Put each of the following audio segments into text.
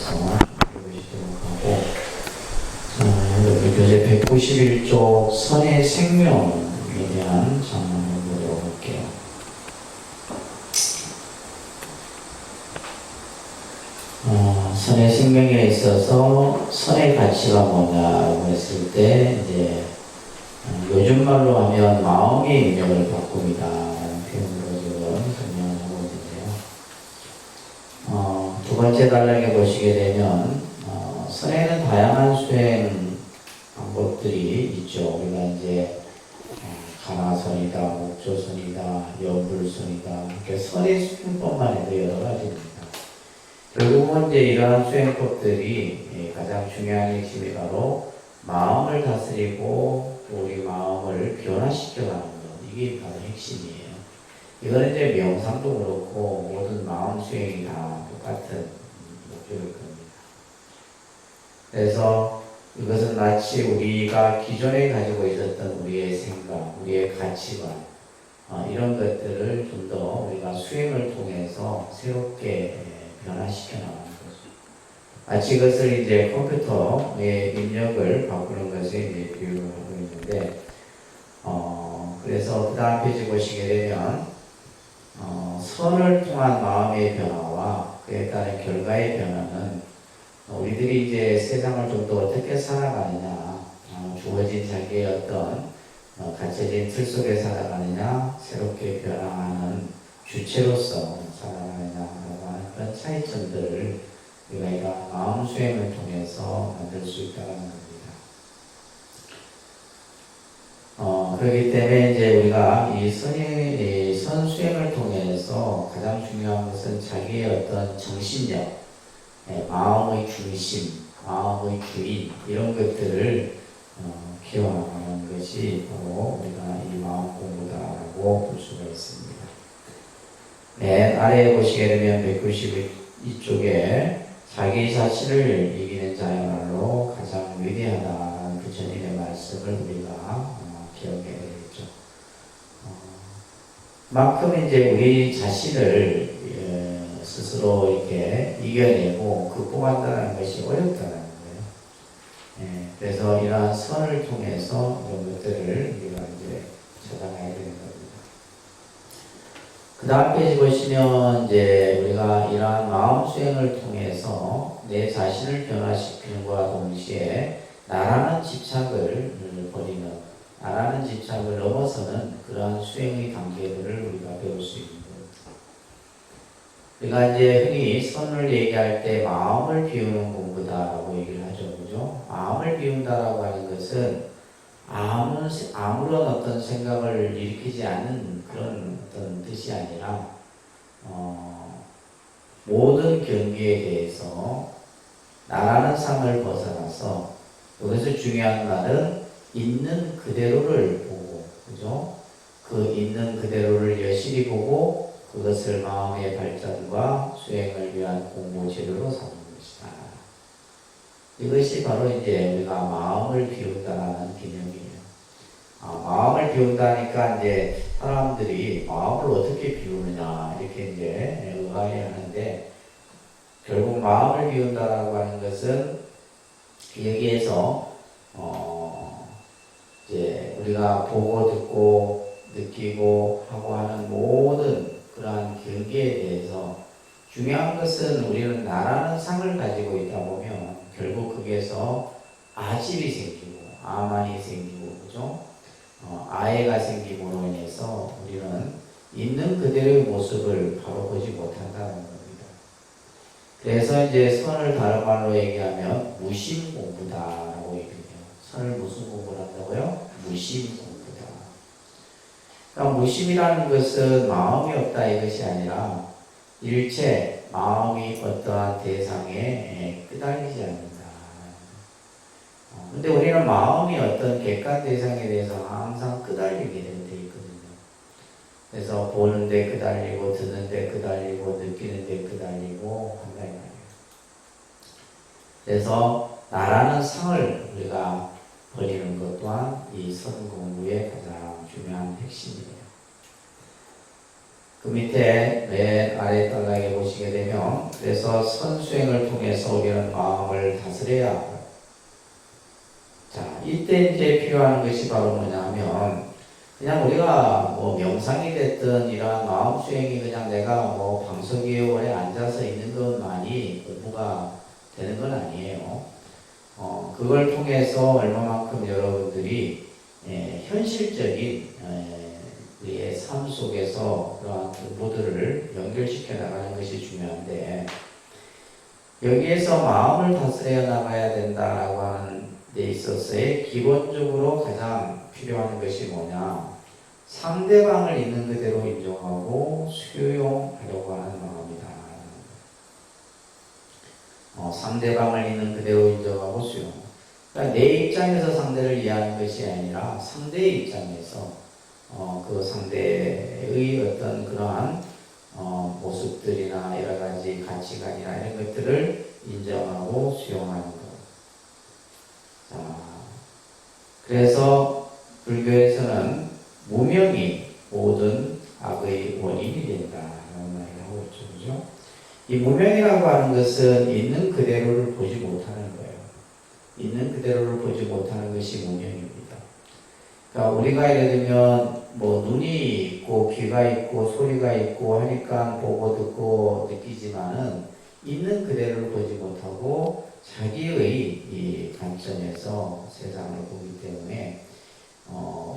대해서 보시도록 하고, 여기 교재 191쪽 선의 생명에 대한 장면을 보도록 할게요. 선의 생명에 있어서 선의 가치가 뭐냐고 했을 때, 이제 요즘 말로 하면 마음의 인격을 바꿉니다 라는 표현으로 지금 설명을 하고 있는데요. 두 번째 단락에 보시게 되면 선에는 다양한 수행 방법들이 있죠. 우리가 이제 가나선이다, 목조선이다, 연불선이다, 이렇게 선의 수행법만 해도 여러 가지입니다. 결국은 이제 이러한 수행법들이 가장 중요한 핵심이 바로 마음을 다스리고 또 우리 마음을 변화시켜 가는 것, 이게 바로 핵심이에요. 이거는 이제 명상도 그렇고 모든 마음 수행이 다 똑같은 목적일 겁니다. 그래서 이것은 마치 우리가 기존에 가지고 있었던 우리의 생각, 우리의 가치관, 이런 것들을 좀 더 우리가 수행을 통해서 새롭게 변화시켜 나가는 거죠. 마치 이것을 이제 컴퓨터의 입력을 바꾸는 것을 이제 비유를 하고 있는데, 그래서 그 다음 페이지 보시게 되면, 선을 통한 마음의 변화와 그에 따른 결과의 변화는 우리들이 이제 세상을 좀 더 어떻게 살아가느냐, 주어진 자기의 어떤 갇혀진 틀 속에 살아가느냐, 새롭게 변화하는 주체로서 살아가느냐라고 하는 그런 차이점들을 우리가 마음 수행을 통해서 만들 수 있다는 겁니다. 그렇기 때문에 이제 우리가 이 선 수행을 통해서 가장 중요한 것은 자기의 어떤 정신력, 마음의 중심, 마음의 주인, 이런 것들을 키워나가는 것이 바로 우리가 이 마음 공부다라고 볼 수가 있습니다. 아래에 보시게 되면 192쪽에 자기 자신을 이기는 자야말로 가장 위대하다는 부처님의 말씀을 우리가 기억해야 되겠죠. 만큼 이제 우리 자신을 스스로 이렇게 이겨내고 극복한다는 것이 어렵다는 거예요. 그래서 이러한 선을 통해서 이런 것들을 우리가 이제 찾아가야 되는 겁니다. 그 다음 페이지 보시면 이제 우리가 이러한 마음 수행을 통해서 내 자신을 변화시키는 것과 동시에 나라는 집착을 버리는, 나라는 집착을 넘어서는 그러한 수행의 단계들을 우리가 배울 수 있는 거예요. 우리가 이제 흔히 선을 얘기할 때 마음을 비우는 공부다라고 얘기를 하죠. 그죠? 마음을 비운다라고 하는 것은 아무런 어떤 생각을 일으키지 않는 그런 어떤 뜻이 아니라, 모든 경계에 대해서 나라는 상을 벗어나서, 여기서 중요한 말은 있는 그대로를 보고, 그죠? 그 있는 그대로를 여실히 보고 그것을 마음의 발전과 수행을 위한 공부 재료로 삼는 것이다. 이것이 바로 이제 우리가 마음을 비운다는 개념이에요. 마음을 비운다니까 이제 사람들이 마음을 어떻게 비우느냐 이렇게 이제 의아해 하는데, 결국 마음을 비운다라고 하는 것은 여기에서 이제 우리가 보고 듣고 느끼고 하고 하는 모든 그러한 경계에 대해서 중요한 것은 우리는 나라는 상을 가지고 있다 보면 결국 거기에서 아집이 생기고 아만이 생기고, 그죠? 아해가 생김으로 인해서 우리는 있는 그대로의 모습을 바로 보지 못한다는 겁니다. 그래서 이제 선을 다른 말로 얘기하면 무심 공부다라고 얘기해요. 선을 무슨 공부를 한다고요? 무심 공부다. 그러니까 무심이라는 것은 마음이 없다 이것이 아니라 일체 마음이 어떠한 대상에 끄달리지 않는다. 근데 우리는 마음이 어떤 객관 대상에 대해서 항상 끄달리게 되어 있거든요. 그래서 보는데 끄달리고, 듣는데 끄달리고, 느끼는데 끄달리고 한다 이 말이에요. 그래서 나라는 상을 우리가 버리는 것 또한 이 선 공부의 가장 중요한 핵심이에요. 그 밑에 맨 아래 단락에 보시게 되면 그래서 선수행을 통해서 우리는 마음을 다스려야 하고 자 이때 이제 필요한 것이 바로 뭐냐면 그냥 우리가 뭐 명상이 됐든 이러한 마음 수행이 그냥 내가 뭐 방석에 오래 앉아서 있는 것만이 공부가 되는 건 아니에요. 그걸 통해서 얼마만큼 여러분들이 현실적인 우리의 삶 속에서 그러한 공부들을 연결시켜 나가는 것이 중요한데 여기에서 마음을 다스려 나가야 된다라고 하는 데 있어서의 기본적으로 가장 필요한 것이 뭐냐 상대방을 있는 그대로 인정하고 수용하려고 하는 마음이다. 상대방을 있는 그대로 인정하고 수용. 그러니까 내 입장에서 상대를 이해하는 것이 아니라 상대의 입장에서 그 상대의 어떤 그러한 모습들이나 여러 가지 가치관이나 이런 것들을 인정하고 수용하는 것. 자, 그래서 불교에서는 무명이 모든 악의 원인이 된다라는 말을 하고 있죠. 그죠? 이 무명이라고 하는 것은 있는 그대로를 보지 못하는 거예요. 있는 그대로를 보지 못하는 것이 무명입니다. 그러니까 우리가 예를 들면 뭐 눈이 있고 귀가 있고 소리가 있고 하니까 보고 듣고 느끼지만은 있는 그대로를 보지 못하고 자기의 이 관점에서 세상을 보기 때문에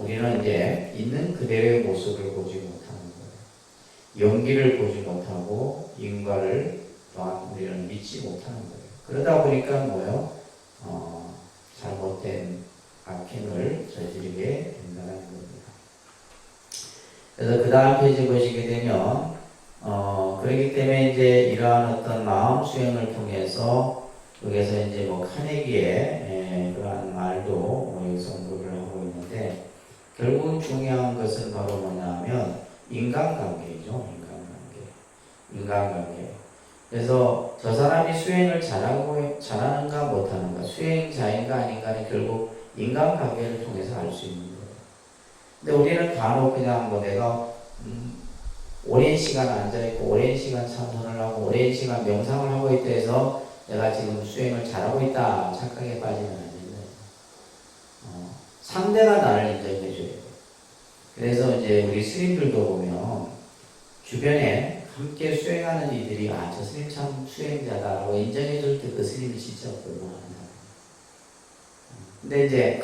우리는 이제 있는 그대로의 모습을 보지 못하는 거예요. 연기를 보지 못하고 인과를 또한 우리는 믿지 못하는 거예요. 그러다 보니까 뭐예요? 잘못된 악행을 저지르게 된다는 겁니다. 그래서 그 다음 페이지 보시게 되면 그렇기 때문에 이제 이러한 어떤 마음 수행을 통해서 여기서 이제 뭐 카네기의 그러한 말도 여기서 언급을 하고 있는데 결국 중요한 것은 바로 뭐냐면 인간관계이죠. 인간관계. 그래서 저 사람이 수행을 잘하는가 못하는가 수행자인가 아닌가는 결국 인간관계를 통해서 알 수 있는 거예요. 근데 우리는 간혹 그냥 뭐 내가 오랜 시간 앉아있고 오랜 시간 참선을 하고 오랜 시간 명상을 하고 있다 해서 내가 지금 수행을 잘하고 있다 착각에 빠지면 안 된다. 상대가 나를 인정해 줘야 돼. 그래서 이제 우리 스님들도 보면 주변에 함께 수행하는 이들이 저 스님 참 수행자다라고 인정해 줄 때 그 스님이 진짜 공부하는 사람. 근데 이제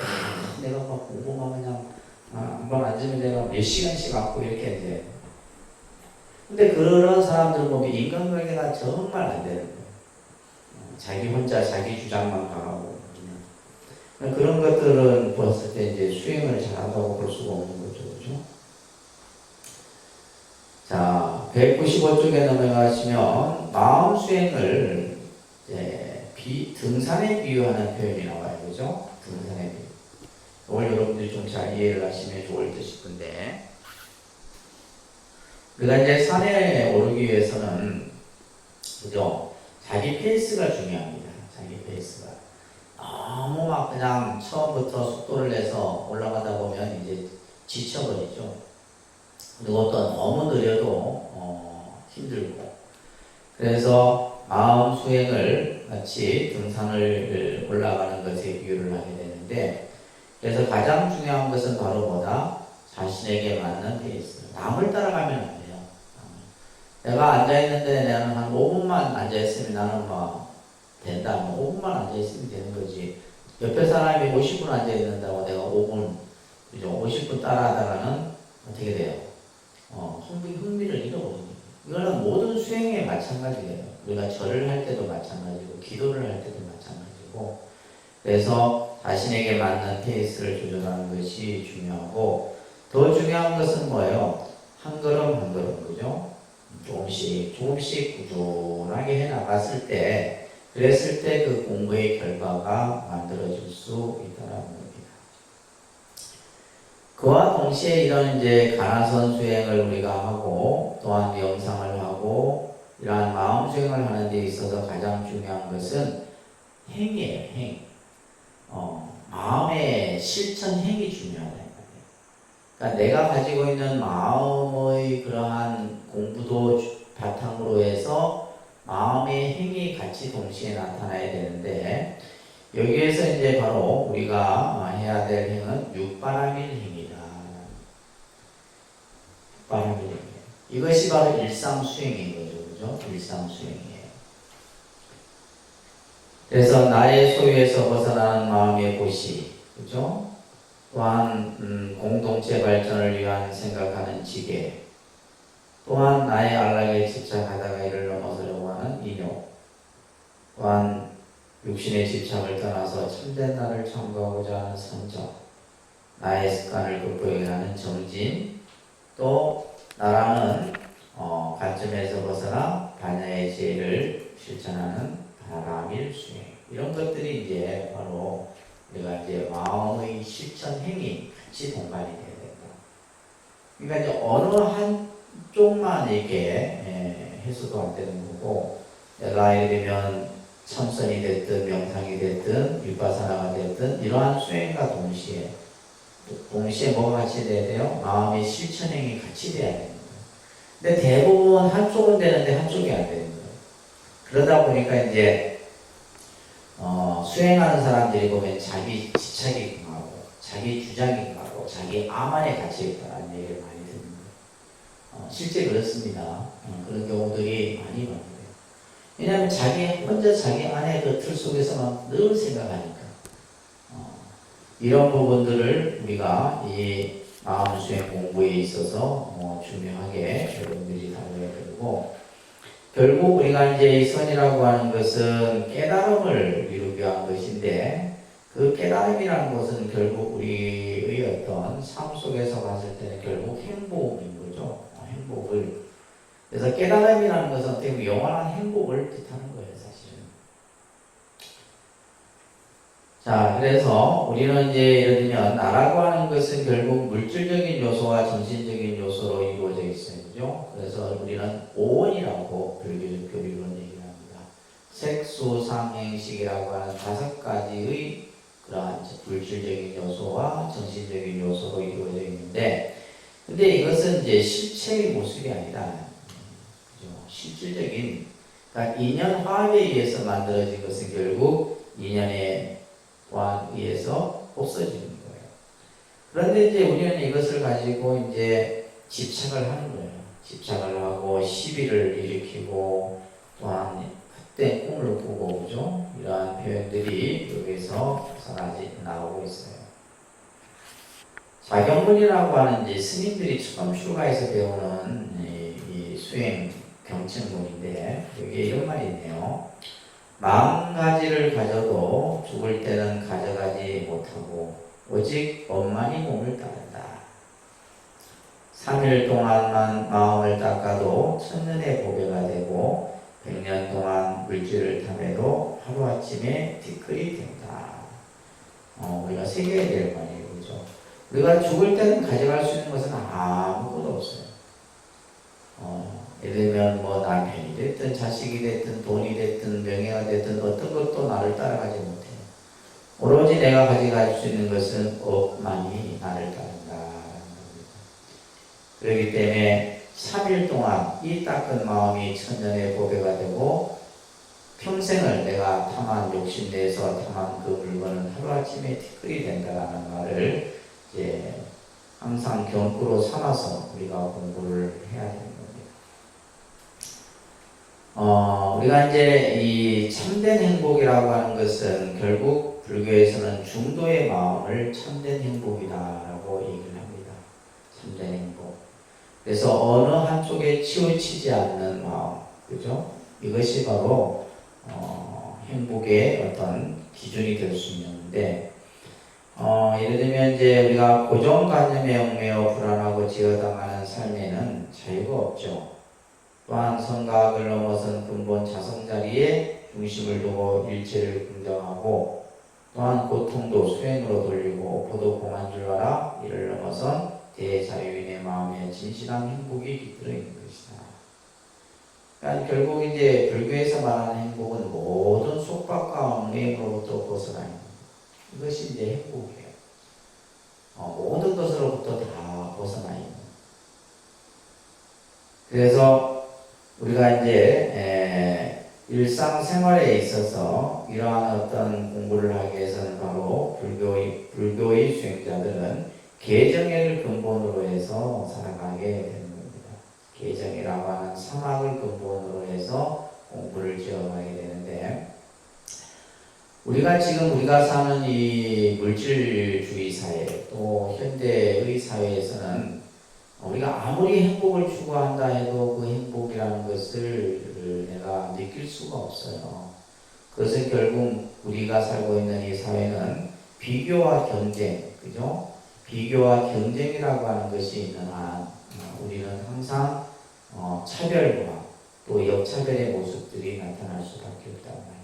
내가 막 공부만 그냥 한번 앉으면 내가 몇 시간씩 앉고 이렇게 이제 근데 그런 사람들 보면 인간관계가 정말 안 되는 거예요. 자기 혼자 자기 주장만 강하고 그런 것들은 봤을 때 이제 수행을 잘한다고 볼 수가 없는 거죠. 그죠? 자, 195쪽에 넘어가시면 마음 수행을 등산에 비유하는 표현이 나와요. 그죠? 등산에 비유. 이걸 여러분들이 좀 잘 이해를 하시면 좋을 듯 싶은데 우리가 이제 산에 오르기 위해서는 그죠? 자기 페이스가 중요합니다. 자기 페이스가. 너무 막 그냥 처음부터 속도를 내서 올라가다 보면 이제 지쳐버리죠. 그리고 또 너무 느려도 힘들고. 그래서 마음 수행을 마치 등산을 올라가는 것에 비유를 하게 되는데 그래서 가장 중요한 것은 바로 뭐다? 자신에게 맞는 페이스. 남을 따라가면 안 돼요. 내가 앉아있는데 나는 한 5분만 앉아있으면 나는 막 된다. 5분만 앉아있으면 되는 거지. 옆에 사람이 50분 앉아있는다고 내가 5분, 그죠? 50분 따라하다가는 어떻게 돼요? 흥미를 잃어버립니다. 이거는 모든 수행에 마찬가지예요. 우리가 절을 할 때도 마찬가지고, 기도를 할 때도 마찬가지고, 그래서 자신에게 맞는 페이스를 조절하는 것이 중요하고, 더 중요한 것은 뭐예요? 한 걸음 한 걸음, 그죠? 조금씩 꾸준하게 해 나갔을 때, 그랬을 때 그 공부의 결과가 만들어질 수 있다는 겁니다. 그와 동시에 이런 이제 가나선 수행을 우리가 하고, 또한 명상을 하고, 이러한 마음 수행을 하는 데 있어서 가장 중요한 것은 행이에요, 행. 마음의 실천 행이 중요하다. 그러니까 내가 가지고 있는 마음의 그러한 공부도 바탕으로 해서 마음의 행이 같이 동시에 나타나야 되는데 여기에서 이제 바로 우리가 해야 될 행은 육바라밀 행이다. 육바라밀 행이에요. 이것이 바로 일상수행인 거죠. 그죠? 일상수행이에요. 그래서 나의 소유에서 벗어나는 마음의 고시, 그죠? 또한 공동체 발전을 위한 생각하는 지혜, 또한 나의 안락에 집착하다가 이를 넘어서려고 하는 인욕, 또한 육신의 집착을 떠나서 참된 나를 참고하고자 하는 선정, 나의 습관을 극복해 하는 정진, 또 나라는 관점에서 벗어나 반야의 지혜를 실천하는 바라밀 수행, 이런 것들이 이제 바로 우리가 이제 마음의 실천 행위 같이 동반이 돼야 된다. 그러니까 이제 어느 한쪽만 이렇게 해서도 안 되는 거고, 내가 예를 들면 참선이 됐든 명상이 됐든 윗바사나가 됐든 이러한 수행과 동시에 뭐가 같이 돼야 돼요? 마음의 실천 행위 같이 돼야 되는 거예요. 근데 대부분 한쪽은 되는데 한쪽이 안 되는 거예요. 그러다 보니까 이제 수행하는 사람들이 보면 자기 집착이 강하고 자기 주장이 강하고 자기 암안에 갇혀 있다는 얘기를 많이 듣는데 실제 그렇습니다. 그런 경우들이 많이 많아요. 왜냐하면 혼자 자기 안에 그 틀 속에서만 늘 생각하니까 이런 부분들을 우리가 이 마음 수행 공부에 있어서 중요하게 여러분들이 다뤄야 되고, 결국 우리가 이제 이 선이라고 하는 것은 깨달음을 이루기 위한 것인데, 그 깨달음이라는 것은 결국 우리의 어떤 삶 속에서 봤을 때는 결국 행복인 거죠. 행복을. 그래서 깨달음이라는 것은 어떻게 보면 영원한 행복을 뜻하는 거예요, 사실은. 자, 그래서 우리는 이제 예를 들면 나라고 하는 것은 결국 물질적인 요소와 정신적인 요소로 이루어져 있어요. 그죠? 그래서 우리는 오원이라고 불교적 교리론 얘기를 합니다. 색수상행식이라고 하는 5가지의 그러한 물질적인 요소와 정신적인 요소로 이루어져 있는데, 근데 이것은 이제 실체의 모습이 아니다. 그죠? 실질적인, 그러니까 인연 화합에 의해서 만들어진 것은 결국 인연에 의해서 없어지는 거예요. 그런데 이제 우리는 이것을 가지고 이제 집착을 하는 거예요. 집착을 하고 시비를 일으키고 또한 그때 꿈을 꾸고, 그죠? 이러한 표현들이 여기서 나오고 있어요. 자경문이라고 하는 이제 스님들이 처음 출가해서 배우는 이 수행 경층문인데 여기에 이런 말이 있네요. 마음가지를 가져도 죽을 때는 가져가지 못하고 오직 엄만이 몸을 따른다. 3일 동안만 마음을 닦아도 천년의 보배가 되고 100년 동안 물질을 탐해도 하루아침에 티끌이 된다. 우리가 새겨야 될 말이에요. 그죠? 우리가 죽을 때는 가져갈 수 있는 것은 아무것도 없어요. 예를 들면 뭐 남편이 됐든 자식이 됐든 돈이 됐든 명예가 됐든 어떤 것도 나를 따라가지 못해요. 오로지 내가 가져갈 수 있는 것은 업만이 나를 따른다. 그렇기 때문에 3일 동안 이 닦은 마음이 천년의 보배가 되고 평생을 내가 탐한 욕심내에서 탐한 그 물건은 하루아침에 티끌이 된다는 말을 이제 항상 경구로 삼아서 우리가 공부를 해야 됩니다. 우리가 이제 이 참된 행복이라고 하는 것은 결국 불교에서는 중도의 마음을 참된 행복이다라고 얘기를 합니다. 참된 행복. 그래서 어느 한쪽에 치우치지 않는 마음, 그죠? 이것이 바로 행복의 어떤 기준이 될 수 있는데, 예를 들면 이제 우리가 고정관념에 얽매여 불안하고 지어당하는 삶에는 자유가 없죠. 또한 성각을 넘어선 근본 자성자리에 중심을 두고 일체를 긍정하고, 또한 고통도 수행으로 돌리고 오포도 공한 줄 알아 이를 넘어선 대자유인의 마음에 진실한 행복이 깃들어 있는 것이다. 그러니까 결국 이제 불교에서 말하는 행복은 모든 속박과 얽매임으로부터 벗어나는 것. 이것이 이제 행복이에요. 모든 것으로부터 다 그래서 우리가 이제 일상생활에 있어서 이러한 어떤 공부를 하기 위해서는 바로 불교의 수행자들은 계정을 근본으로 해서 살아가게 되는 겁니다. 계정이라고 하는 사막을 근본으로 해서 공부를 지어가게 되는데, 우리가 사는 이 물질주의 사회, 또 현대의 사회에서는 우리가 아무리 행복을 추구한다 해도 그 행복이라는 것을 내가 느낄 수가 없어요. 그것은 결국 우리가 살고 있는 이 사회는 비교와 경쟁, 그죠? 비교와 경쟁이라고 하는 것이 있는 한 우리는 항상 차별과 또 역차별의 모습들이 나타날 수밖에 없단 말이에요.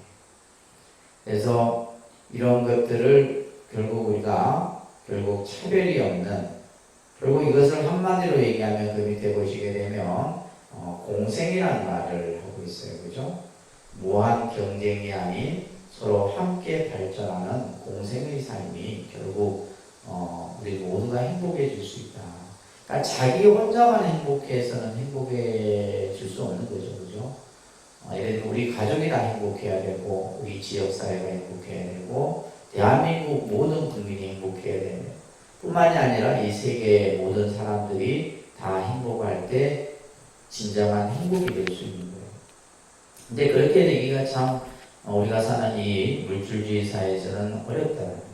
그래서 이런 것들을 결국 차별이 없는, 결국 이것을 한마디로 얘기하면 그 밑에 보시게 되면 공생이라는 말을 하고 있어요. 그죠? 무한 경쟁이 아닌 서로 함께 발전하는 공생의 삶이 결국 우리 모두가 행복해질 수 있다. 그러니까 자기 혼자만 행복해서는 행복해질 수 없는 거죠. 그죠? 예를 들어 우리 가족이 다 행복해야 되고, 우리 지역사회가 행복해야 되고, 대한민국 모든 국민이 행복해야 되는, 뿐만이 아니라 이 세계의 모든 사람들이 다 행복할 때 진정한 행복이 될 수 있는 거예요. 근데 그렇게 되기가 참 우리가 사는 이 물질주의 사회에서는 어렵다는 거예요.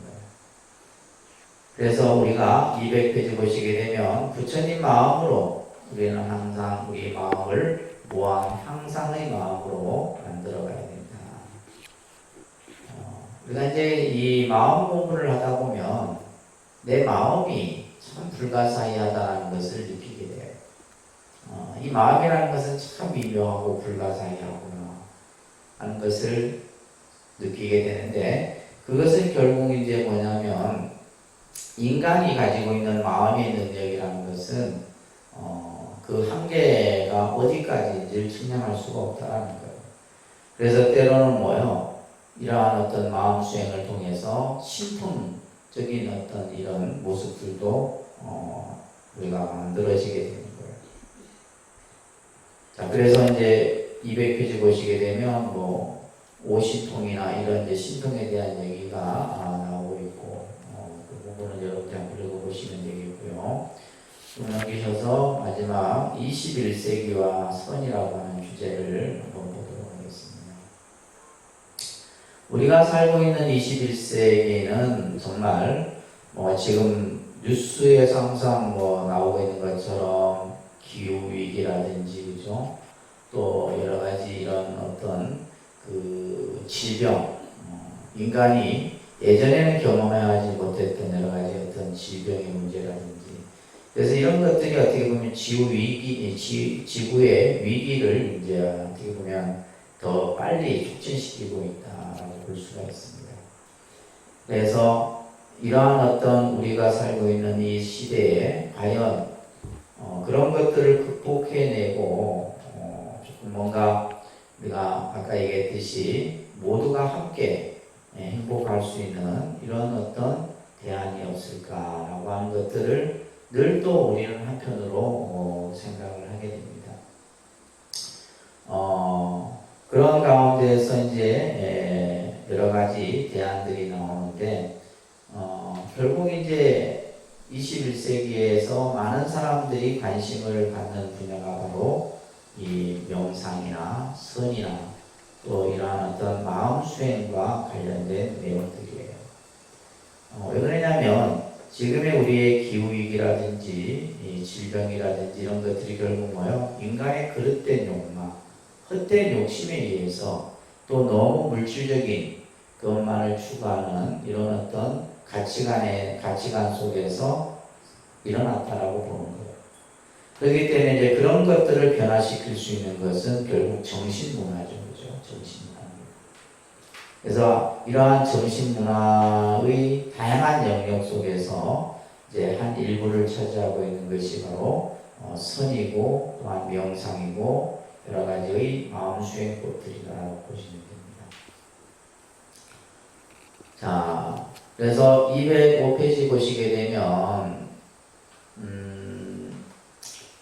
그래서 우리가 200페이지 보시게 되면 부처님 마음으로 우리는 항상 우리 마음을 무한 향상의 마음으로 만들어 가야 된다. 우리가 이제 이 마음 공부를 하다 보면 내 마음이 참 불가사의하다는 것을 느끼게 돼요. 이 마음이라는 것은 참 미묘하고 불가사의하구나 하는 것을 느끼게 되는데, 그것은 결국 이제 뭐냐면 인간이 가지고 있는 마음의 능력이라는 것은 그 한계가 어디까지인지를 측량할 수가 없다는 거예요. 그래서 때로는 이러한 어떤 마음 수행을 통해서 신통적인 어떤 이런 모습들도 우리가 만들어지게 되는 거예요. 자, 그래서 이제 200페이지 보시게 되면 오신통이나 이런 이제 신통에 대한 얘기가 나오고 있고, 그 부분은 여러분들 한번 읽어보시면 되겠고요. 좀 넘기셔서 마지막 21세기와 선이라고 하는 주제를 한번 보도록 하겠습니다. 우리가 살고 있는 21세기는 정말 지금 뉴스에서 항상 나오고 있는 것처럼 기후위기라든지, 그죠? 또 여러가지 이런 어떤 그 질병, 인간이 예전에는 경험하지 못했던 여러가지 어떤 질병의 문제라든지, 그래서 이런 것들이 어떻게 보면 지구의 위기를 이제 어떻게 보면 더 빨리 촉진시키고 있다라고 볼 수가 있습니다. 그래서 이러한 어떤 우리가 살고 있는 이 시대에 과연 그런 것들을 극복해내고 조금 뭔가 우리가 아까 얘기했듯이 모두가 함께 행복할 수 있는 이런 어떤 대안이 없을까라고 하는 것들을 늘 또 우리는 한편으로 생각을 하게 됩니다. 그런 가운데에서 이제 여러 가지 대안들이 나오는데, 결국 이제 21세기에서 많은 사람들이 관심을 갖는 분야가 바로 이 명상이나 선이나 또 이러한 어떤 마음 수행과 관련된 내용들이에요. 왜 그러냐면 지금의 우리의 기후위기라든지 이 질병이라든지 이런 것들이 결국 인간의 그릇된 욕망, 헛된 욕심에 의해서 또 너무 물질적인 것만을 추구하는 이런 어떤 가치관 속에서 일어났다라고 보는 거예요. 그렇기 때문에 이제 그런 것들을 변화시킬 수 있는 것은 결국 정신문화죠. 그죠? 정신문화. 그래서 이러한 정신문화의 다양한 영역 속에서 이제 한 일부를 차지하고 있는 것이 바로 선이고 또한 명상이고 여러 가지의 마음 수행법들이라고 보시면 됩니다. 자, 그래서 205페이지 보시게 되면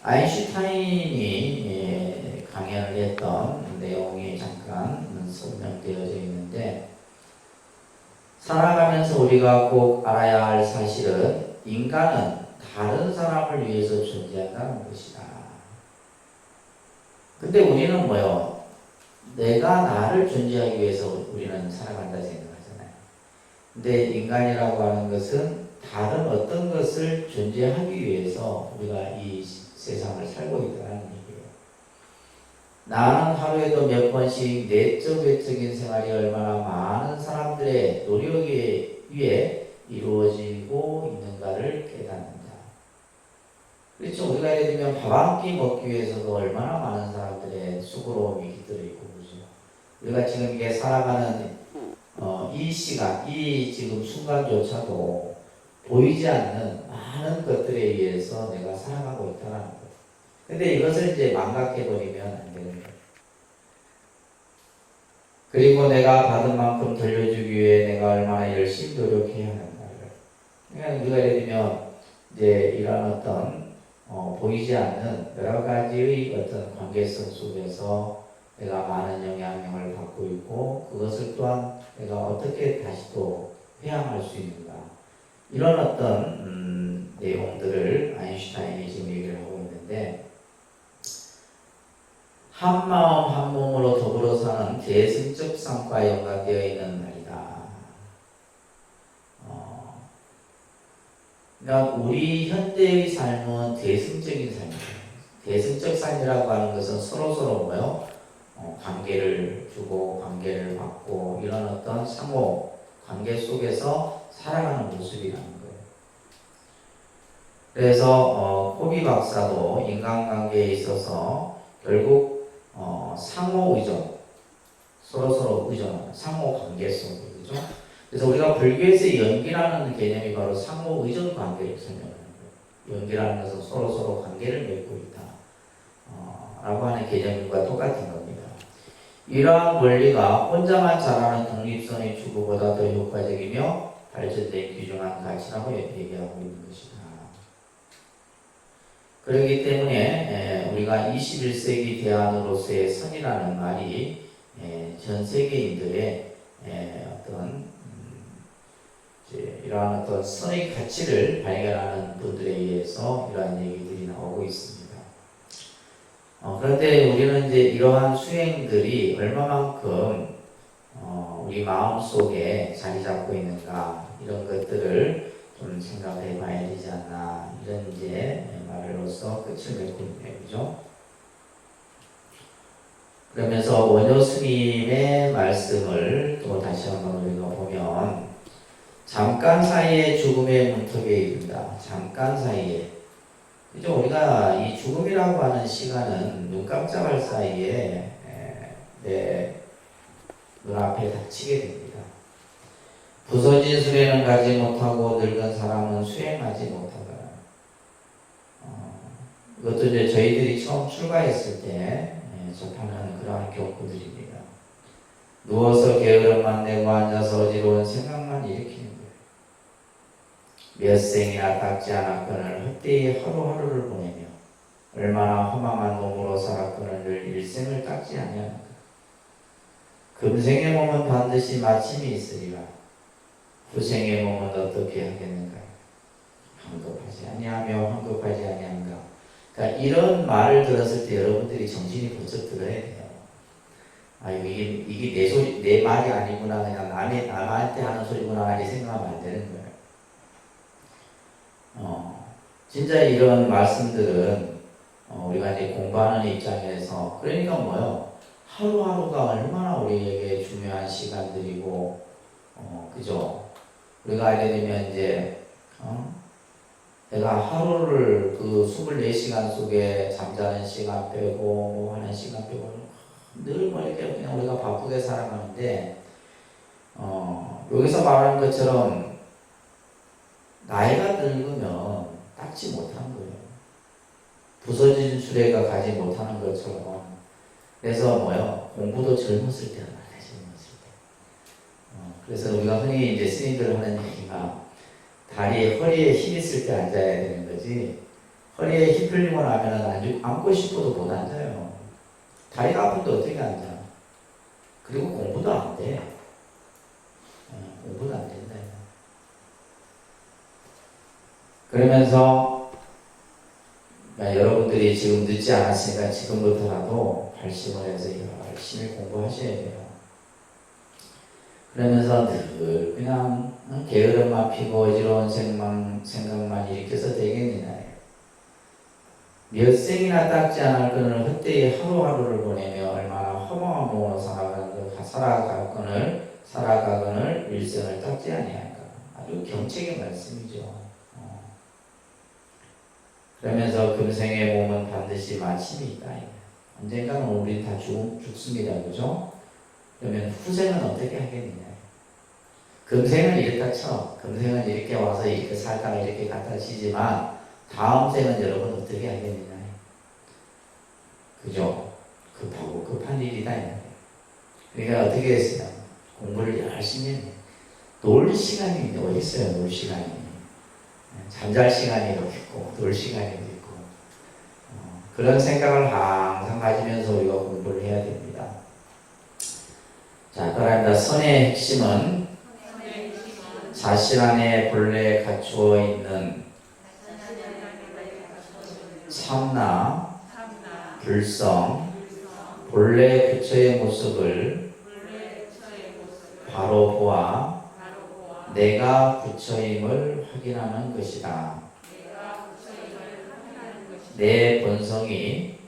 아인슈타인이 살아가면서 우리가 꼭 알아야 할 사실은 인간은 다른 사람을 위해서 존재한다는 것이다. 근데 우리는 뭐요? 내가 나를 존재하기 위해서 우리는 살아간다 생각하잖아요. 근데 인간이라고 하는 것은 다른 어떤 것을 존재하기 위해서 우리가 이 세상을 살고 있다는 얘기예요. 나는 하루에도 몇 번씩 내적 외적인 생활이 얼마나 많은 사람들의 노력에 의해 이루어지고 있는가를 깨닫는다. 그렇죠. 우리가 예를 들면 밥 한 끼 먹기 위해서도 얼마나 많은 사람들의 수고로움이 깃들어 있고, 그죠. 우리가 지금 이게 살아가는 이 시간, 이 지금 순간조차도 보이지 않는 많은 것들에 의해서 내가 살아가고 있다는 것. 근데 이것을 이제 망각해버리면 안 되는 거예요. 그리고 내가 받은 만큼 돌려주기 위해 내가 얼마나 열심히 노력해야 하는가를. 그러니까 우리가 예를 들면 이제 이런 어떤 보이지 않는 여러 가지의 어떤 관계성 속에서 내가 많은 영향력을 받고 있고, 그것을 또한 내가 어떻게 다시 또 회항할 수 있는가, 이런 어떤 내용들을 아인슈타인이 지금 얘기를 하고 있는데, 한 마음 한 몸으로 더불어 사는 대승적 삶과 연관되어 있는 말이다. 그러니까 우리 현대의 삶은 대승적인 삶이에요. 대승적 삶이라고 하는 것은 서로서로 뭐요? 관계를 주고 관계를 받고 이런 어떤 상호 관계 속에서 살아가는 모습이라는 거예요. 그래서 코비 박사도 인간관계에 있어서 결국 상호 의존, 서로서로 의존하는 상호 관계 속에, 그죠? 그래서 우리가 불교에서 연기라는 개념이 바로 상호 의존 관계를 설명하는 거예요. 연기라는 것은 서로서로 관계를 맺고 있다. 라고 하는 개념과 똑같은 겁니다. 이러한 원리가 혼자만 잘하는 독립선의 추구보다 더 효과적이며 발전된 귀중한 가치라고 얘기하고 있는 것이다. 그렇기 때문에 우리가 21세기 대안으로서의 선이라는 말이 전 세계인들의 어떤 이러한 어떤 선의 가치를 발견하는 분들에 의해서 이러한 얘기들이 나오고 있습니다. 그런데 우리는 이제 이러한 수행들이 얼마만큼 우리 마음 속에 자리 잡고 있는가, 이런 것들을 좀 생각해 봐야 되지 않나, 이런 이제 말로서 끝을 맺고 있네요. 그죠? 그러면서 원효 스님의 말씀을 또 다시 한번 읽어보면, 잠깐 사이에 죽음의 문턱에 이른다. 잠깐 사이에. 그죠? 우리가 이 죽음이라고 하는 시간은 눈 깜짝할 사이에 내 눈앞에 닥치게 됩니다. 부서진 수레는 가지 못하고 늙은 사람은 수행하지 못하더라. 이것도 이제 저희들이 처음 출가했을 때 접하는 그러한 경구들입니다. 누워서 게으름만 내고 앉아서 어지러운 생각만 일으키는 거예요. 몇 생이나 닦지 않았거늘 헛되이 하루하루를 보내며 얼마나 허망한 몸으로 살았거늘 늘 일생을 닦지 아니하는가. 금생의 몸은 반드시 마침이 있으리라. 후생의 몸은 어떻게 하겠는가. 황급하지 아니하며 황급하지 아니한가. 그러니까 이런 말을 들었을 때 여러분들이 정신이 번쩍 들어야 돼요. 이게 내 소리, 내 말이 아니구나, 그냥 남한테 하는 소리구나, 이렇게 생각하면 안 되는 거예요. 진짜 이런 말씀들은 우리가 이제 공부하는 입장에서, 그러니까 뭐요? 하루하루가 얼마나 우리에게 중요한 시간들이고, 그죠? 우리가 알게 되면 이제, 내가 하루를 그 24시간 속에 잠자는 시간 빼고, 뭐 하는 시간 빼고, 늘 뭐 이렇게 그냥 우리가 바쁘게 살아가는데, 여기서 말하는 것처럼, 나이가 늙으면 닦지 못하는 거예요. 부서진 수레가 가지 못하는 것처럼. 그래서 뭐요? 공부도 젊었을 때는 말이야, 젊었을 때. 그래서 우리가 흔히 이제 스님들 하는 얘기가 허리에 힘 있을 때 앉아야 되는 거지, 허리에 힘 풀리고 나면 앉고 싶어도 못 앉아요. 다리가 아픈데 어떻게 앉아? 그리고 공부도 안 돼. 공부도 안 돼. 그러면서 여러분들이 지금 늦지 않았으니까 지금부터라도 발심을 해서 열심히 공부하셔야 돼요. 그러면서 늘 그냥 게으름만 피고 어지러운 생각만 일으켜서 되겠느냐. 몇 생이나 닦지 않을 끈을 헛되이 하루하루를 보내며 얼마나 허망한 몸으로 살아가거늘 일생을 닦지 아니하니까. 아주 경책의 말씀이죠. 그러면서 금생의 몸은 반드시 마침이 있다. 언젠가는 우리 다 죽습니다. 그죠? 그러면 후생은 어떻게 하겠느냐. 금생은 이렇다 쳐. 금생은 이렇게 와서 이렇게 살다가 이렇게 갖다 치지만 다음 생은 여러분 어떻게 하겠느냐. 그죠? 급한 일이다. 그러니까 어떻게 했어요? 공부를 열심히 했네. 놀 시간이 어디 있어요? 놀 시간이. 잠잘 시간이 없고 놀 시간이 있고 그런 생각을 항상 가지면서 우리가 공부를 해야 됩니다. 자, 그러나 선의 핵심은 자신 안에 본래 갖추어 있는 참나, 불성, 본래 부처의 모습을 바로 보아 내가 부처임을 확인하는 것이다. 내 본성이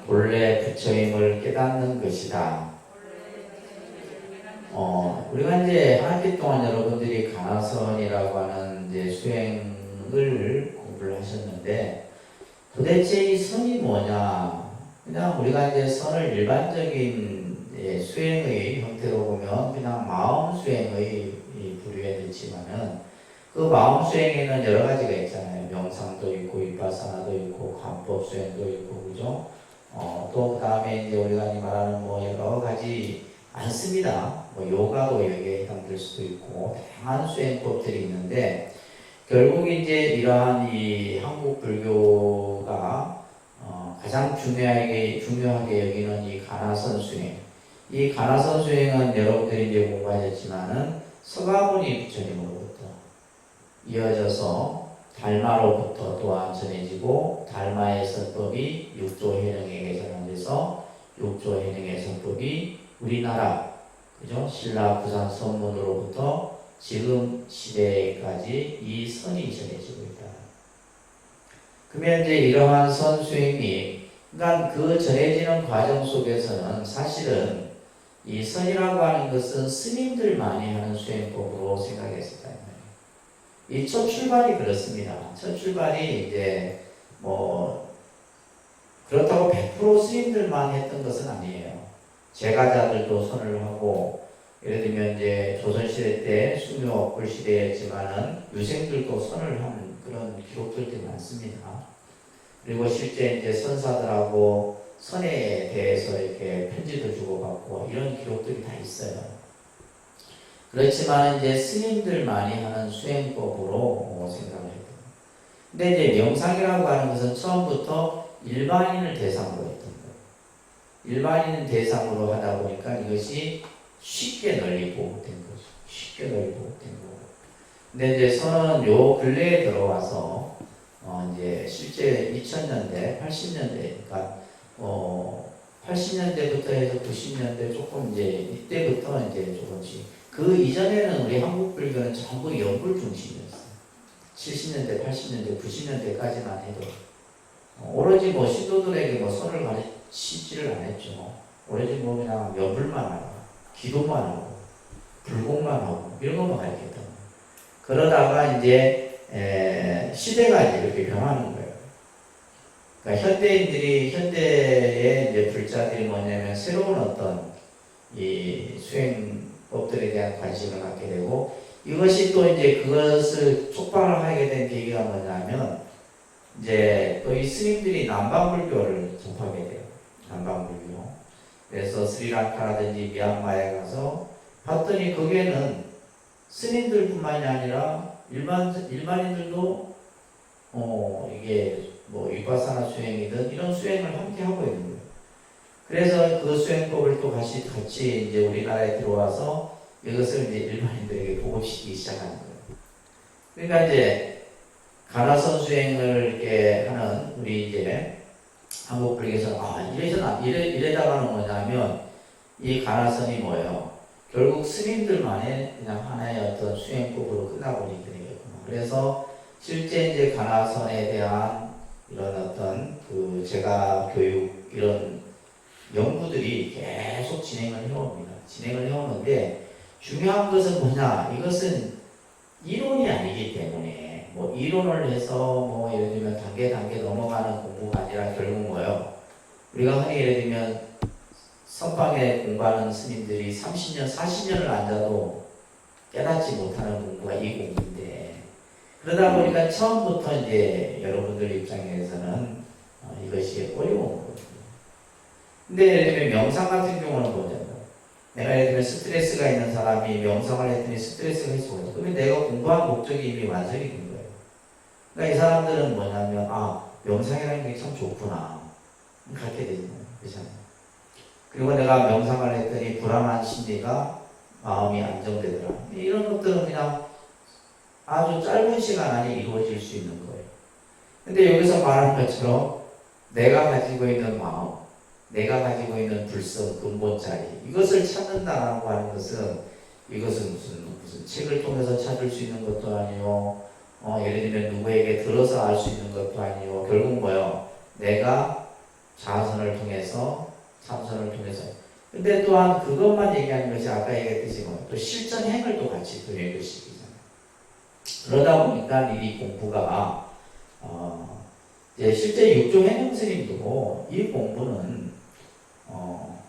본래 부처임을 깨닫는 것이다. 우리가 이제 한 학기 동안 여러분들이 가나선이라고 하는 이제 수행을 공부를 하셨는데 도대체 이 선이 뭐냐? 그냥 우리가 이제 선을 일반적인 수행의 형태로 보면 그냥 마음 수행의 부류에 있지만은 그 마음 수행에는 여러 가지가 있잖아요. 명상도 있고 위파사나도 있고 관법 수행도 있고 그죠? 또 그다음에 이제 우리가 말하는 뭐 여러 가지 많습니다. 뭐 요가도 여기에 해당될 수도 있고 다양한 수행법들이 있는데 결국 이제 이러한 이 한국 불교가 가장 중요하게 여기는 이 가나선 수행. 이 가나선 수행은 여러분들이 이제 공부하셨지만은 서가모니 부처님으로부터 이어져서 달마로부터 또한 전해지고 달마의 선법이 육조 해능에 개설돼서 육조 해능의 선법이 우리나라 그죠? 신라 부산 선문으로부터 지금 시대까지 이 선이 전해지고 있다. 그러면 이제 이러한 선 수행이 그러니까 그 전해지는 과정 속에서는 사실은 이 선이라고 하는 것은 스님들만이 하는 수행법으로 생각했었다. 이 첫 출발이 그렇습니다. 첫 출발이 이제 뭐 그렇다고 100% 스님들만 했던 것은 아니에요. 제가자들도 선을 하고 예를 들면 이제 조선시대 때 수묘 시대였지만은 유생들도 선을 한 그런 기록들이 많습니다. 그리고 실제 이제 선사들하고 선에 대해서 이렇게 편지도 주고받고 이런 기록들이 다 있어요. 그렇지만 이제 스님들만이 하는 수행법으로 생각을 해요. 근데 이제 명상이라고 하는 것은 처음부터 일반인을 대상으로 했던 거예요. 일반인을 대상으로 하다 보니까 이것이 쉽게 널리 보급된 거죠. 쉽게 널리 보급된 거고. 근데 이제 선은 요 근래에 들어와서 이제 실제 2000년대, 80년대, 그러니까 80년대부터 해서 90년대 조금 이제 이때부터 이제 조금씩 그 이전에는 우리 한국 불교는 전부 연불 중심이었어요. 70년대, 80년대, 90년대까지만 해도 오로지 뭐 신도들에게 뭐 선을 가르치지를 않았죠. 오로지 뭐 그냥 연불만 하고 기도만 하고 불공만 하고 이런 것만 가르쳤던 거예요. 그러다가 이제 시대가 이렇게 변하는 거예요. 그러니까 현대의 이제 불자들이 뭐냐면 새로운 어떤 이 수행법들에 대한 관심을 갖게 되고 이것이 또 이제 그것을 촉발을 하게 된 계기가 뭐냐면 이제 또 이 스님들이 남방불교를 접하게 돼요. 남방불교. 그래서 스리랑카라든지 미얀마에 가서 봤더니 거기에는 스님들뿐만이 아니라 일반인들도 이게 뭐 위파사나 수행이든 이런 수행을 함께 하고 있는 거예요. 그래서 그 수행법을 또 같이 이제 우리나라에 들어와서 이것을 이제 일반인들에게 보급시키기 시작하는 거예요. 그러니까 이제 가나선 수행을 이렇게 하는 우리 이제 한국 불교에서 이래다가는 뭐냐면 이 가나선이 뭐예요? 결국 스님들만의 그냥 하나의 어떤 수행법으로 끝나버리게 되겠구나. 그래서 실제 이제 가나선에 대한 이런 어떤 그 제가 교육 이런 연구들이 계속 진행을 해옵니다. 진행을 해오는데 중요한 것은 뭐냐? 이것은 이론이 아니기 때문에 뭐 이론을 해서 뭐 예를 들면 단계 넘어가는 공부가 아니라 결국 뭐예요? 우리가 흔히 예를 들면 선방에 공부하는 스님들이 30년, 40년을 앉아도 깨닫지 못하는 공부가 이 공부인데 그러다 보니까 처음부터 이제 여러분들 입장에서는 이것이 어려운 거거든요. 근데 예를 들면 명상 같은 경우는 뭐냐면 내가 예를 들면 스트레스가 있는 사람이 명상을 했더니 스트레스가 해소가 그러면 내가 공부한 목적이 이미 완성이 된 거예요. 그러니까 이 사람들은 뭐냐면 명상이라는 게 참 좋구나 갖게 되잖아요. 그렇잖아요. 그리고 내가 명상을 했더니 불안한 심리가 마음이 안정되더라. 이런 것들은 그냥 아주 짧은 시간 안에 이루어질 수 있는 거예요. 근데 여기서 말하는 것처럼 내가 가지고 있는 마음, 내가 가지고 있는 불성, 근본자리 이것을 찾는다라고 하는 것은 이것은 무슨 책을 통해서 찾을 수 있는 것도 아니요. 예를 들면 누구에게 들어서 알 수 있는 것도 아니요. 결국 뭐요? 내가 자선을 통해서 참선을 통해서. 근데 또한 그것만 얘기하는 것이 아까 얘기했듯이 또 실전행을 또 같이 드리는 것이잖아요. 그러다 보니까 이 공부가 이제 실제 육종 해명 스님도 이 공부는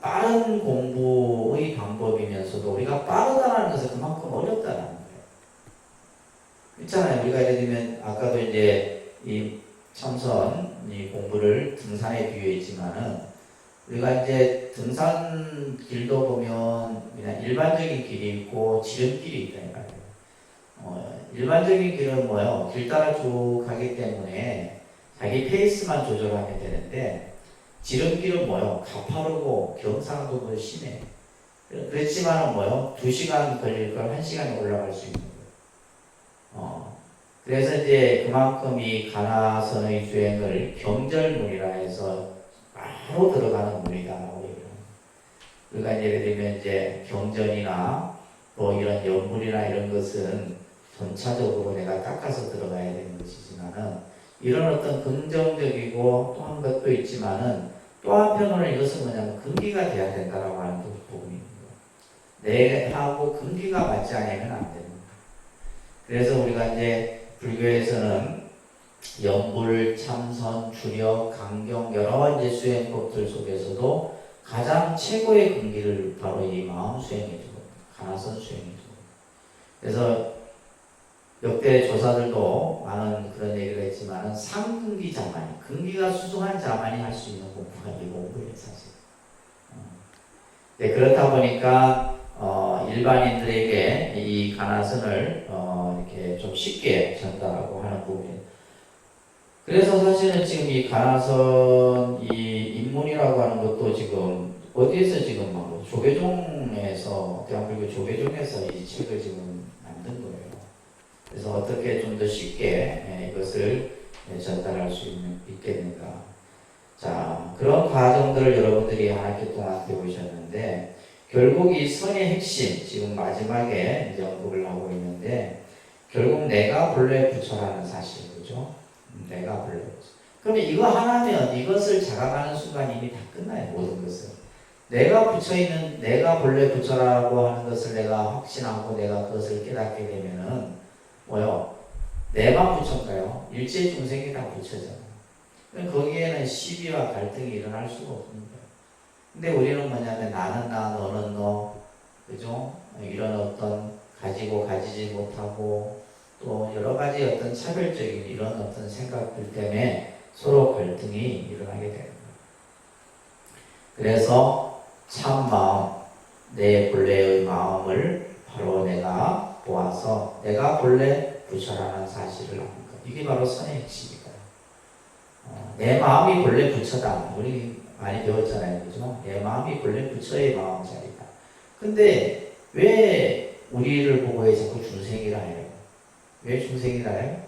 빠른 공부의 방법이면서도 우리가 빠르다는 것은 그만큼 어렵다는 거예요. 있잖아요. 우리가 예를 들면 아까도 이제 이 참선 이 공부를 등산에 비유했지만은 우리가 이제 등산 길도 보면 그냥 일반적인 길이 있고 지름길이 있다 이 말이에요. 일반적인 길은 뭐예요? 길 따라 쭉 가기 때문에 자기 페이스만 조절하면 되는데 지름길은 뭐예요? 가파르고 경사도 심해. 그렇지만은 뭐예요? 2시간 걸릴 걸 1시간에 올라갈 수 있는 거예요. 그래서 이제 그만큼 이 가나선의 주행을 경절문이라 해서 바로 들어가는 문이다라고 얘기를 합니다. 그러니까 예를 들면 이제 경전이나 뭐 이런 연불이나 이런 것은 전차적으로 내가 닦아서 들어가야 되는 것이지만은 이런 어떤 긍정적이고 또 한 것도 있지만은 또 한편으로는 이것은 뭐냐면 근기가 돼야 된다라고 하는 부분입니다. 내하고 근기가 맞지 않으면 안 됩니다. 그래서 우리가 이제 불교에서는 연불, 참선, 주력, 강경 여러 이제 수행법들 속에서도 가장 최고의 근기를 바로 이 마음 수행에 두고 가나선 수행에 두고 그래서 역대 조사들도 많은 그런 얘기를 했지만 상근기 자만이 근기가 수승한 자만이 할 수 있는 공부가 이 공부예요 사실. 네, 그렇다 보니까 일반인들에게 이 가나선을 이렇게 좀 쉽게 전달하고 하는 부분이에요. 그래서 사실은 지금 이 가나선 이 입문이라고 하는 것도 지금 어디에서 지금 막 조계종에서 대한불교 조계종에서 이 책을 지금 만든 거예요. 그래서 어떻게 좀 더 쉽게 이것을 전달할 수 있겠는가. 자, 그런 과정들을 여러분들이 한 학기 동안 배우셨는데 결국 이 선의 핵심 지금 마지막에 이제 언급을 하고 있는데 결국 내가 본래 부처라는 사실 그죠? 내가 본래 부처. 그러면 이거 하나면 이것을 자각하는 순간 이미 다 끝나요 모든 것은. 내가 부처있는 내가 본래 부처라고 하는 것을 내가 확신하고 내가 그것을 깨닫게 되면은 뭐요? 내만 부처인가요? 일체 중생이 다 부처잖아요. 거기에는 시비와 갈등이 일어날 수가 없습니다. 근데 우리는 뭐냐면 나는 나, 너는 너, 그죠? 이런 어떤 가지고 가지지 못하고 또 여러 가지 어떤 차별적인 이런 어떤 생각들 때문에 서로 갈등이 일어나게 됩니다. 그래서 참 마음, 내 본래의 마음을 바로 내가 보아서 내가 본래 부처라는 사실을 아는 것. 이게 바로 선의 핵심이다. 내 마음이 본래 부처다. 우리 많이 배웠잖아요. 그죠? 내 마음이 본래 부처의 마음자리다. 근데 왜 우리를 보고 자꾸 중생이라 해요? 왜 중생이라 해요?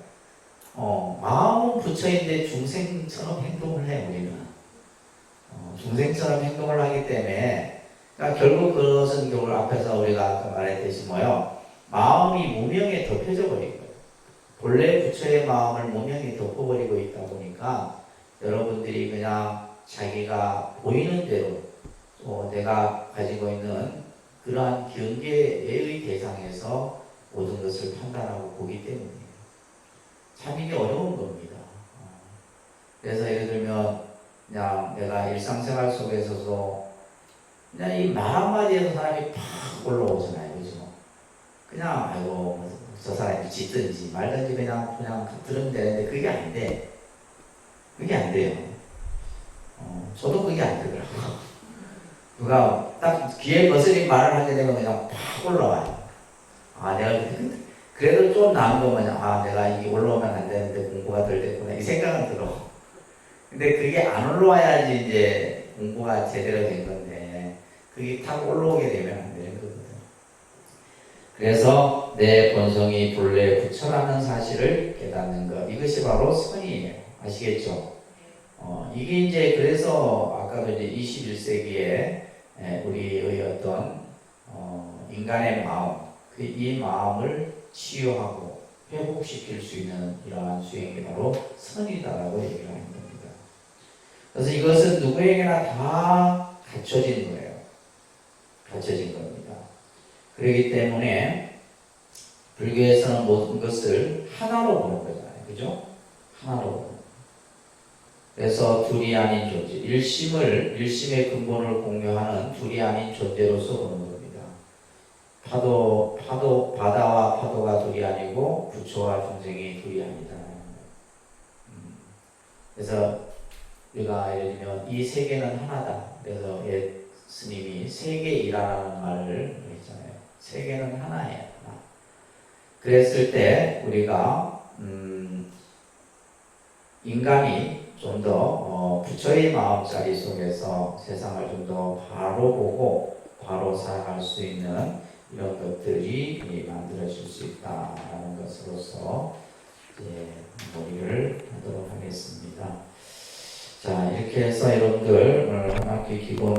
마음은 부처인데 중생처럼 행동을 해 우리는. 중생처럼 행동을 하기 때문에 그러니까 결국 그것은 결국 앞에서 우리가 아까 말했듯이 뭐요? 마음이 무명에 덮여져 버린 거예요. 본래 부처의 마음을 무명에 덮어버리고 있다 보니까 여러분들이 그냥 자기가 보이는 대로 내가 가지고 있는 그러한 경계의 대상에서 모든 것을 판단하고 보기 때문이에요. 참 이게 어려운 겁니다. 그래서 예를 들면 그냥 내가 일상생활 속에서도 그냥 이 말 한마디에서 사람이 팍 올라오잖아요. 그죠? 그냥 아이고 저 사람이 짓든지 말든지 그냥 들으면 되는데 그게 안 돼. 그게 안 돼요. 저도 그게 안 되더라고요. 누가 딱 귀에 거스린 말을 하게 되면 그냥 팍 올라와요. 아, 내가 그래도 좀 나은 거면 내가 이게 올라오면 안 되는데 공부가 덜 됐구나 이 생각은 들어. 근데 그게 안 올라와야지 이제 공부가 제대로 된 건데 그게 탁 올라오게 되면 안 되는 거거든요. 그래서 내 본성이 본래 부처라는 사실을 깨닫는 것, 이것이 바로 선이에요. 아시겠죠? 이게 이제 그래서 아까도 이제 21세기에 우리의 어떤 인간의 마음, 이 마음을 치유하고 회복시킬 수 있는 이러한 수행이 바로 선이다라고 얘기를 하는 겁니다. 그래서 이것은 누구에게나 다 갖춰진 거예요. 갖춰진 겁니다. 그렇기 때문에 불교에서는 모든 것을 하나로 보는 거잖아요. 그죠? 하나로 보는 거예요. 그래서 둘이 아닌 존재, 일심의 근본을 공유하는 둘이 아닌 존재로서 보는 겁니다. 바다와 파도가 둘이 아니고 부처와 중생이 둘이 아니다. 그래서 우리가 예를 들면 이 세계는 하나다. 그래서 스님이 세계이라는 말을 했잖아요. 세계는 하나예요. 하나. 그랬을 때 우리가 인간이 좀 더 부처의 마음자리 속에서 세상을 좀 더 바로 보고 바로 살아갈 수 있는 이런 것들이 만들어질 수 있다라는 것으로서 이제 논의를 하도록 하겠습니다. 자, 이렇게 해서 여러분들 오늘 한 학기 기본